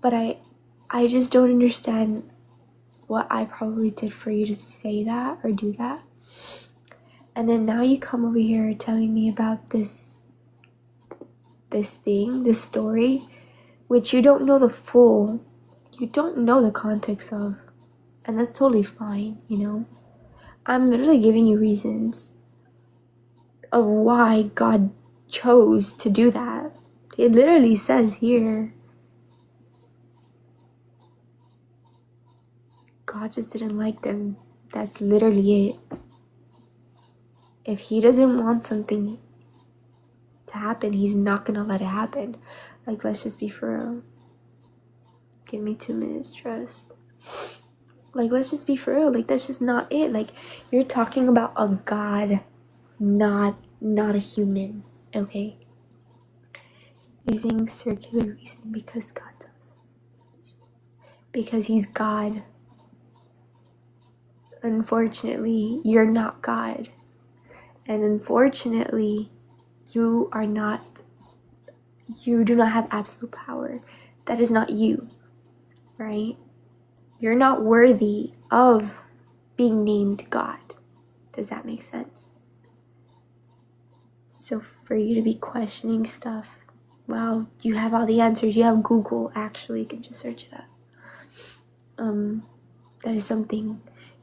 But I just don't understand what I probably did for you to say that or do that. And then now you come over here telling me about this story, which you don't know you don't know the context of. And that's totally fine, you know? I'm literally giving you reasons of why God chose to do that. It literally says here, God just didn't like them. That's literally it. If he doesn't want something to happen, he's not gonna let it happen. Like, let's just be for real. Give me 2 minutes, trust. Like, let's just be for real. Like, that's just not it. Like, you're talking about a God, not a human, okay? Using circular reasoning because God does. Because he's God. Unfortunately, you're not God. And unfortunately, you do not have absolute power. That is not you, right? You're not worthy of being named God. Does that make sense? So for you to be questioning stuff, well, you have all the answers. You have Google, actually. You can just search it up. That is something.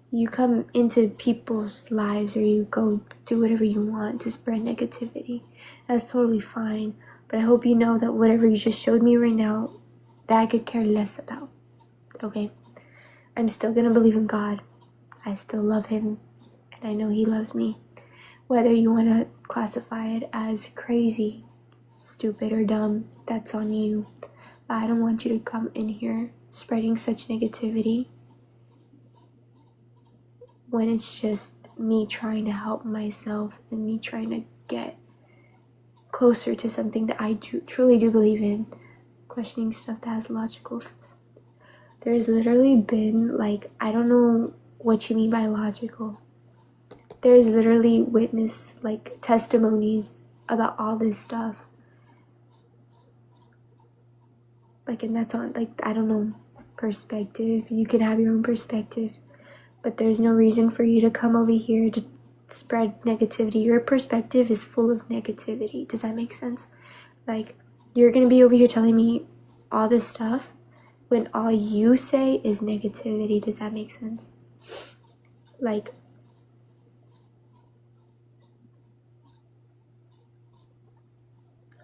You come into people's lives or you go do whatever you want to spread negativity. That's totally fine. But I hope you know that whatever you just showed me right now, that I could care less about. Okay? I'm still gonna believe in God. I still love him. And I know he loves me. Whether you want to classify it as crazy, stupid, or dumb, that's on you. But I don't want you to come in here spreading such negativity when it's just me trying to help myself and me trying to get closer to something that I truly do believe in. Questioning stuff that has logical. There's literally been, like, I don't know what you mean by logical. There's literally testimonies about all this stuff. Like, and that's on, like, I don't know, perspective. You can have your own perspective. But there's no reason for you to come over here to spread negativity. Your perspective is full of negativity. Does that make sense? Like, you're gonna be over here telling me all this stuff when all you say is negativity. Does that make sense? Like,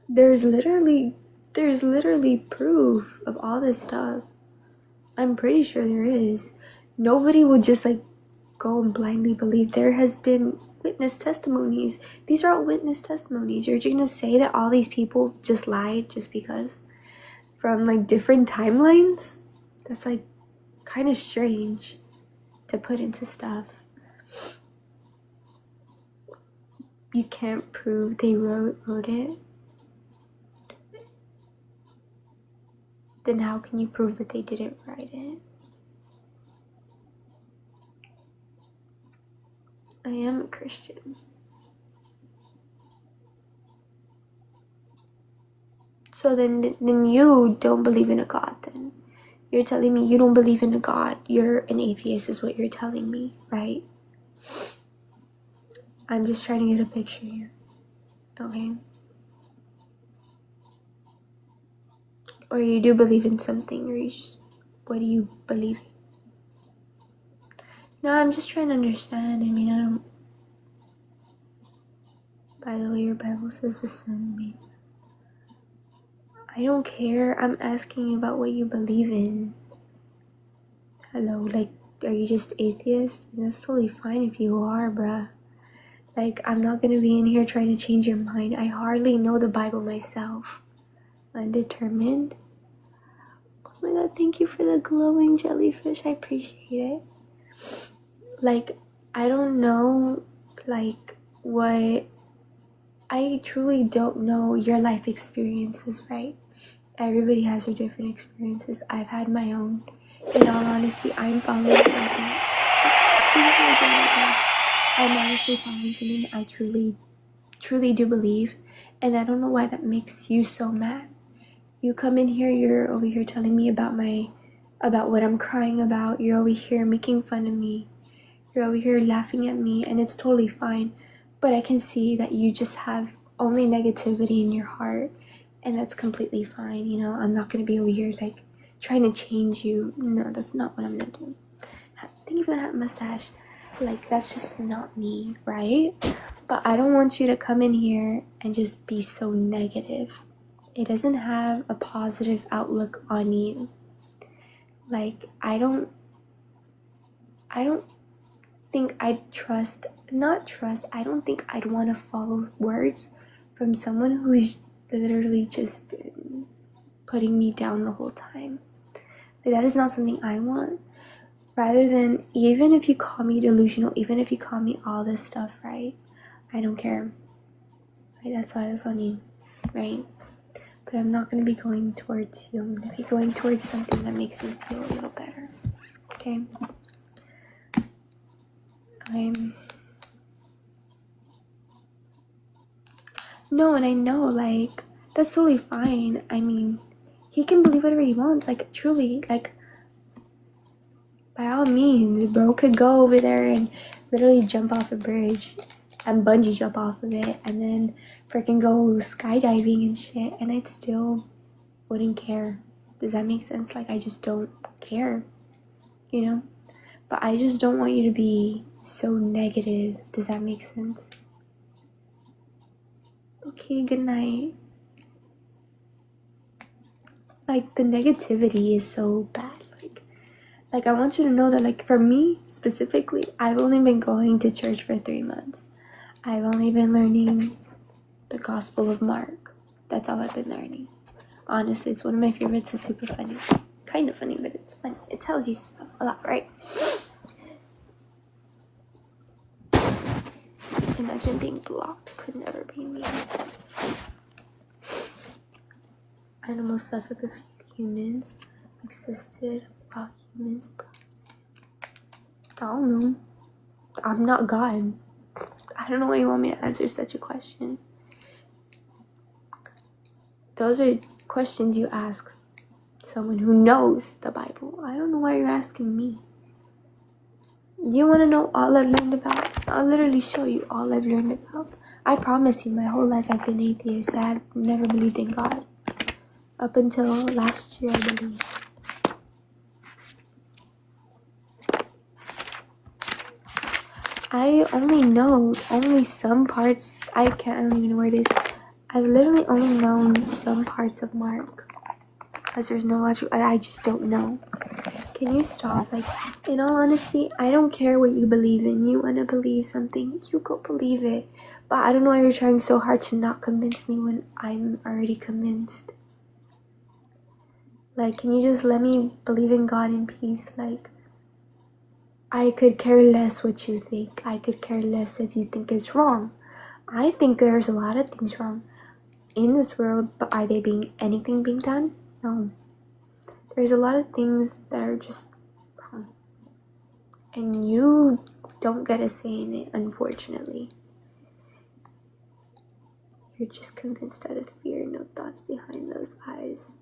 there's literally proof of all this stuff. I'm pretty sure there is. Nobody would just like go and blindly believe. There has been witness testimonies. These are all witness testimonies. You're just gonna say that all these people just lied just because? From like different timelines? That's like kind of strange to put into stuff. You can't prove they wrote it. Then how can you prove that they didn't write it? I am a Christian. So then you don't believe in a God then. You're telling me you don't believe in a God. You're an atheist is what you're telling me, right? I'm just trying to get a picture here. Okay? Or you do believe in something, or what do you believe in? No, I'm just trying to understand. I mean, I don't... By the way, your Bible says to send me. I don't care. I'm asking about what you believe in. Hello, like, are you just atheist? And that's totally fine if you are, bruh. Like, I'm not gonna be in here trying to change your mind. I hardly know the Bible myself. Undetermined? Oh my god, thank you for the glowing jellyfish. I appreciate it. Like, I don't know, like, what... I truly don't know your life experiences, right? Everybody has their different experiences. I've had my own. In all honesty, I'm following something. I'm honestly following something I truly do believe. And I don't know why that makes you so mad. You come in here, you're over here telling me about what I'm crying about. You're over here making fun of me. You're over here laughing at me, and it's totally fine. But I can see that you just have only negativity in your heart, and that's completely fine. You know, I'm not gonna be over here like trying to change you. No, that's not what I'm gonna do. Thank you for that mustache. Like, that's just not me, right? But I don't want you to come in here and just be so negative. It doesn't have a positive outlook on you. Like, I don't think I don't think I'd want to follow words from someone who's literally just been putting me down the whole time. Like, that is not something I want. Rather than, even if you call me delusional, even if you call me all this stuff, right? I don't care. Right? That's on you, right? But I'm not going to be going towards you. I'm going to be going towards something that makes me feel a little better. Okay? No, and I know, like, that's totally fine. I mean, he can believe whatever he wants. Like, truly, like, by all means, bro could go over there and literally jump off a bridge and bungee jump off of it and then freaking go skydiving and shit, and I'd still wouldn't care. Does that make sense? Like, I just don't care, you know? But I just don't want you to be so negative. Does that make sense? Okay, good night. Like, the negativity is so bad. Like, I want you to know that, like, for me specifically, I've only been going to church for 3 months. I've only been learning the Gospel of Mark. That's all I've been learning. Honestly, it's one of my favorites. It's super funny. Kind of funny, but it's fun. It tells you stuff a lot, right? Imagine being blocked. Could never be me. Animals suffer, but few humans existed. All humans. I don't know. I'm not God. I don't know why you want me to answer such a question. Those are questions you ask someone who knows the Bible. I don't know why you're asking me. You want to know all I've learned about? I'll literally show you all I've learned about. I promise you, my whole life I've been atheist. I've never believed in God. Up until last year, I believe. I only know some parts. I don't even know where it is. I've literally only known some parts of Mark. Because there's no logic. I just don't know. Can you stop? Like, in all honesty, I don't care what you believe in. You want to believe something, you go believe it. But I don't know why you're trying so hard to not convince me when I'm already convinced. Like, can you just let me believe in God in peace? Like, I could care less what you think. I could care less if you think it's wrong. I think there's a lot of things wrong in this world, but are they anything being done? No. There's a lot of things that are just wrong. And you don't get a say in it, unfortunately. You're just convinced out of fear, no thoughts behind those eyes.